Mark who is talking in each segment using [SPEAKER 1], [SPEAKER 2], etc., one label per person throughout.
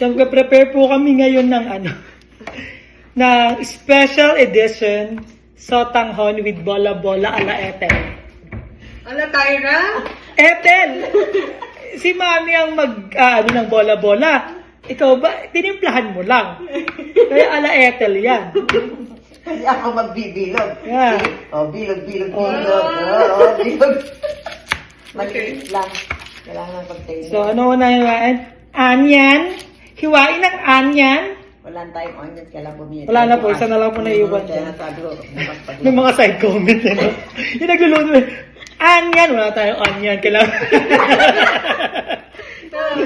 [SPEAKER 1] So, prepare po kami ngayon ng ng special edition sotanghon with bola-bola ala Ethel.
[SPEAKER 2] Ala, Tyra?
[SPEAKER 1] Ethel! Si Mami ang ng bola-bola. Ikaw ba, tinimplahan mo lang. Kaya ala Ethel yan.
[SPEAKER 3] Kasi ako magbibilog.
[SPEAKER 1] Yeah.
[SPEAKER 3] See? Oh, bilog. Oh, bilog. Maliit lang. Kailangan ng container.
[SPEAKER 1] So, ano na yun? Onion. Hiwain ng onion.
[SPEAKER 3] Wala tayong onion, kailangan bumili.
[SPEAKER 1] Wala na po, isa na lang po naiwan.
[SPEAKER 3] Kaya nasabi ko, bukas pa
[SPEAKER 1] May mga side comment eh, no? Yung nagluluto eh. Onion. Wala tayong onion. Kailangan.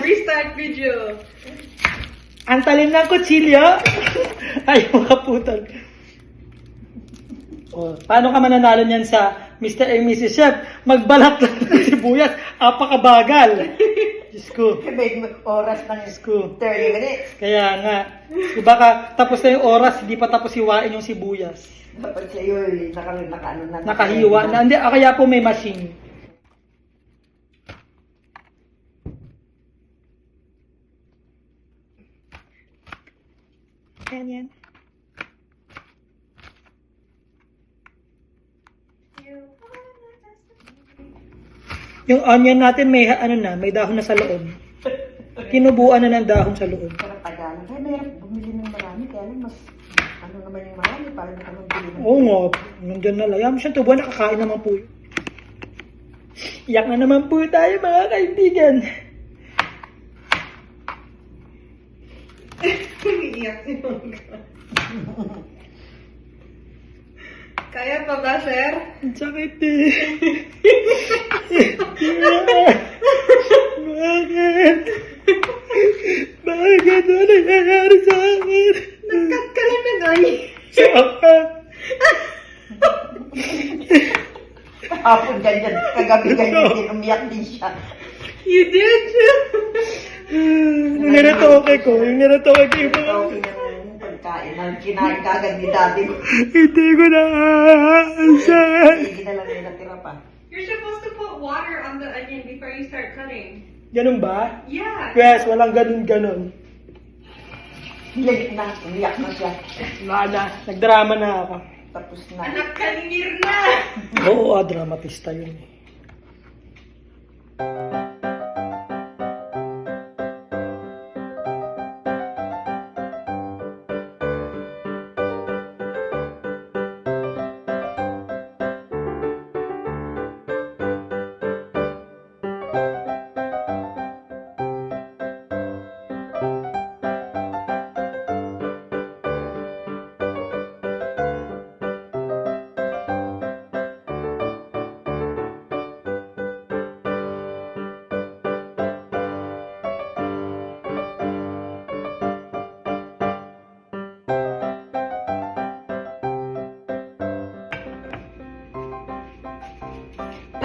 [SPEAKER 2] Restart video.
[SPEAKER 1] Ang talim ng kutsilyo. Ay, makaputol. Oh, paano ka mananalo niyan sa Mr. and Mrs. Chef? Magbalat lang ng sibuyas. Apakabagal. Diyos ko.
[SPEAKER 3] May oras ng
[SPEAKER 1] Ko.
[SPEAKER 3] 30 minutes.
[SPEAKER 1] Kaya nga. Diba ka, tapos na yung oras, hindi pa tapos hiwain yung sibuyas.
[SPEAKER 3] Dapat sa iyo, naka-ano na.
[SPEAKER 1] Nakahiwa na. Hindi, kaya po may machine. Yan. Yung onion natin may may dahon na sa loob. Kinubuan na ng dahon sa loob.
[SPEAKER 3] Para Tagalog. Kaya mahirap bumili ng marami. Kaya lang mas, naman yung marami. Para na kami bili ng
[SPEAKER 1] Oo nga, nandyan na layam siya. Tubuan, nakakain naman po yun. Iyak na naman po tayo mga kaibigan.
[SPEAKER 2] Iiyak si Mongga. Kaya pa ba, sir?
[SPEAKER 1] Ang sakit eh. Bakit? Bakit ganito nangyayari sa akin?
[SPEAKER 2] Nag-cut ka lang na gani.
[SPEAKER 3] Kahapon ganyan. Kagabi ganyan din. Umiyak din siya.
[SPEAKER 2] You did?
[SPEAKER 1] Yung niretoke ko. Yung niretoke ko.
[SPEAKER 3] Okay na yung pagkain. Kinain kagad ni daddy ko.
[SPEAKER 1] Hindi ko na aasan.
[SPEAKER 3] Hindi na lang yung natira pa.
[SPEAKER 2] You're supposed to put water on the onion before you start cutting.
[SPEAKER 1] Ganun ba?
[SPEAKER 2] Yeah.
[SPEAKER 1] Yes, walang ganun-ganun.
[SPEAKER 3] Late na. Umiyak na siya.
[SPEAKER 1] Wala. Nagdrama na ako.
[SPEAKER 3] Tapos na.
[SPEAKER 2] Anak ka ni Mirna!
[SPEAKER 1] Oo, dramatista yun eh.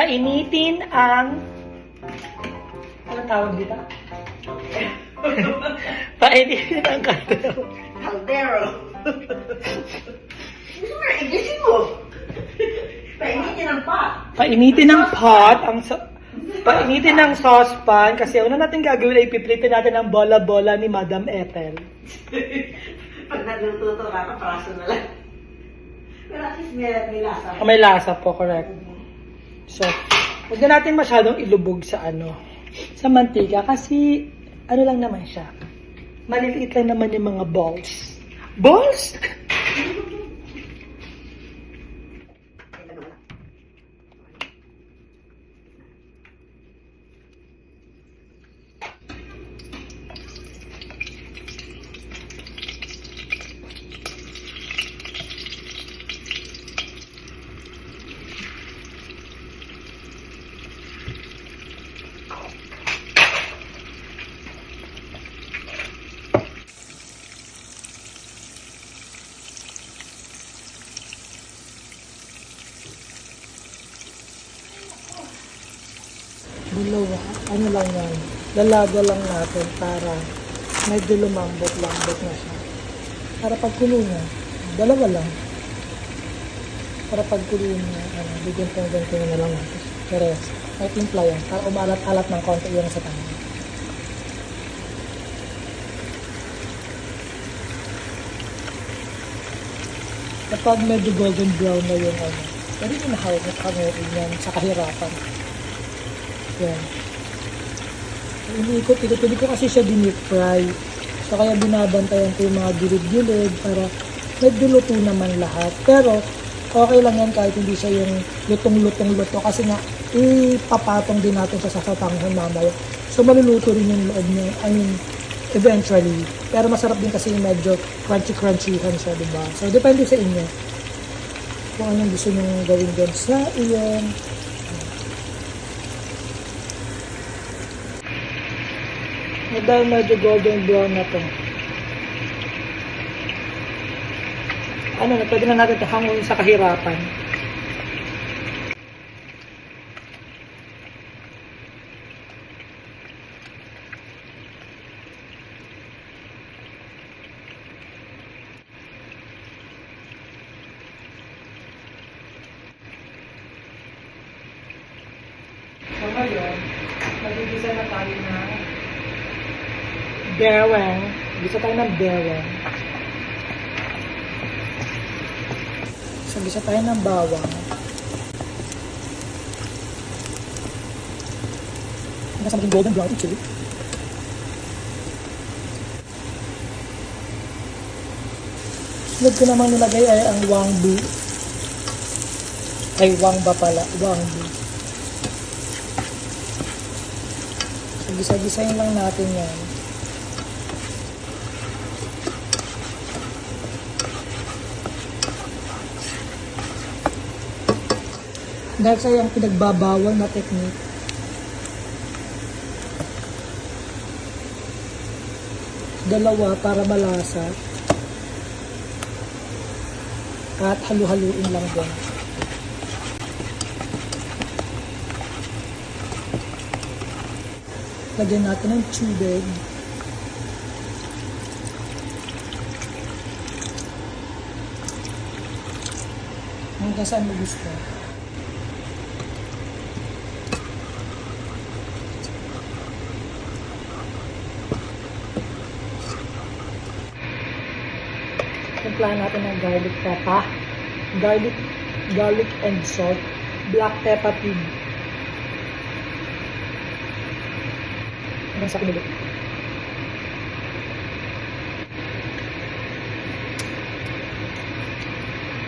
[SPEAKER 1] Painitin ang... Anong tawag dito? Painitin ang kaldero.
[SPEAKER 3] Caldero. Gusto mo na, igisin mo. Painitin ang pot.
[SPEAKER 1] Painitin ng pot, painitin ng saucepan, kasi una natin gagawin ay ipiprito natin ang bola-bola ni Madam Ethel.
[SPEAKER 3] Pag nagluto ka, praso na lang. Pero at least may lasa.
[SPEAKER 1] May lasa po, correct. So, huwag na natin masyadong ilubog sa sa mantika kasi lang naman siya. Maliliit lang naman yung mga balls. Balls? Dalawa. Ano lang yan? Dalaga lang natin para medyo lumambot-lambot na siya. Para pagkulo niya, dalawa lang. Para pagkulo niya, bigyan na lang natin. Pero, may timpla yan. Para umalat-alat ng konti yung sa tayo. Kapag medyo golden brown na yung ano, pwede nyo hanguin yan sa kahirapan. Yan. Iniikot-ikot. Pwede ko kasi siya dinip fry. So kaya binabantayan ko yung mga gilid-gilid para medyo luto naman lahat. Pero okay lang yan kahit hindi siya yung lutong-lutong-luto kasi nga ipapatong din natin siya sa tanghon mamaya. So maluluto rin yung loob niya. I mean, eventually. Pero masarap din kasi yung medyo crunchy-crunchyhan siya, diba? So depende sa inyo kung anong gusto nyo gawin dyan sa iyon. Dahil medyo golden brown na to. Ano na, pwede na natin ito hanguin sa kahirapan. So ngayon, magigisa na tayo ng bawang. Gisa tayo ng bawang. So, gisa tayo ng bawang. Hanggang sa maging golden brown ito. Sunod ko namang nilagay ay ang wangbu. Ay, wangba pala. Wangbu. So, gisa-gisayin lang natin yan. Dahil sa yung pinagbabawal na technique. Dalawa para malasa. At halu-haluin lang din. Lagyan natin ng tubig. Hanggang saan mo gusto. Timplahan natin ng garlic pepper, garlic and salt, black pepper pig. Hanggang sa kumulo.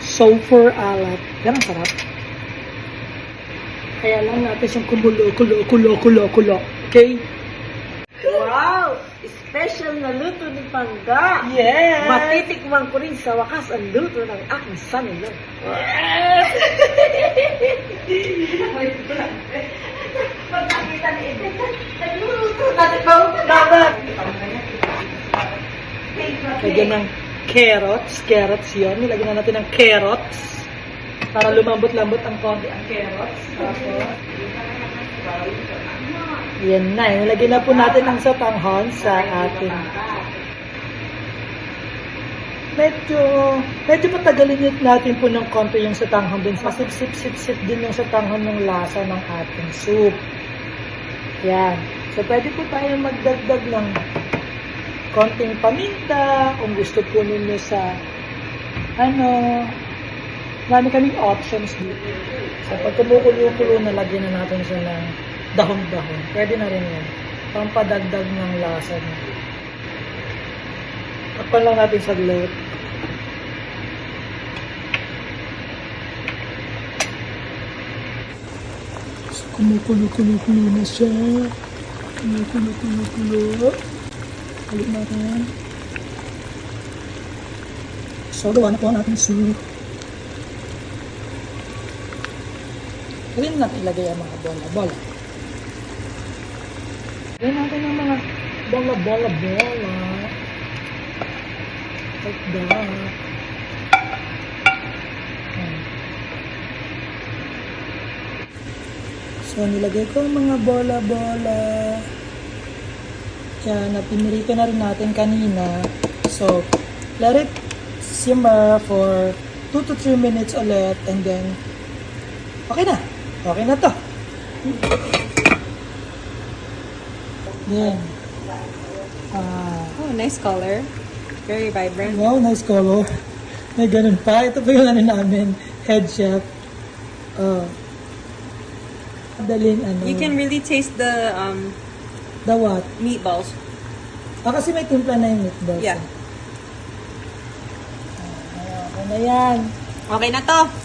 [SPEAKER 1] Sulfur alat. Yan ang sarap. Kaya lang natin siyang kulo. Okay?
[SPEAKER 3] Wow! Special na luto ni Pangga.
[SPEAKER 1] Yes!
[SPEAKER 3] Matitikman ko rin sa wakas ang luto ng aking son-in-law. Pag nakita ni Eden, nagluluto natin ba? Dapat!
[SPEAKER 1] Lagyan ng carrots yun. Nilagyan na natin ng carrots para lumambot-lambot ang konti ang carrots. Tapos, yan na. Nilagyan na po natin ang satanghon sa ating. Medyo patagalin natin po ng konti yung satanghon din. Masip-sip-sip din yung satanghon ng lasa ng ating soup. Yan. So, pwede po tayo magdagdag ng konting paminta, kung gusto po ninyo sa, marami kaming options dito. So, pag kumukulo-kulo, nalagyan na natin siya ng dahon-dahon. Pwede na rin yan. Pampadagdag ng lasa niya. Takpan lang natin saglit. So, kumukulo-kulo na siya. Kumukulo-kulo. Ulit natin. So, gawa na po natin soup. Pwede natin ilagay ang mga bola-bola. Lagyan natin ang mga bola-bola. Like that. So, nilagay ko ang mga bola-bola. Yan, napinirito na rin natin kanina. So, let it simmer for 2 to 3 minutes ulit. And then, okay na. Okay na to. Then,
[SPEAKER 4] Oh, nice color. Very vibrant.
[SPEAKER 1] wow, nice color. May ganun pa. Ito pa yung ano namin, head chef. Oh. Madaling ano.
[SPEAKER 4] You can really taste the
[SPEAKER 1] The what?
[SPEAKER 4] meatballs.
[SPEAKER 1] Kasi may timpla na yung meatballs.
[SPEAKER 4] Yeah.
[SPEAKER 1] Ano yan?
[SPEAKER 4] Okay na to.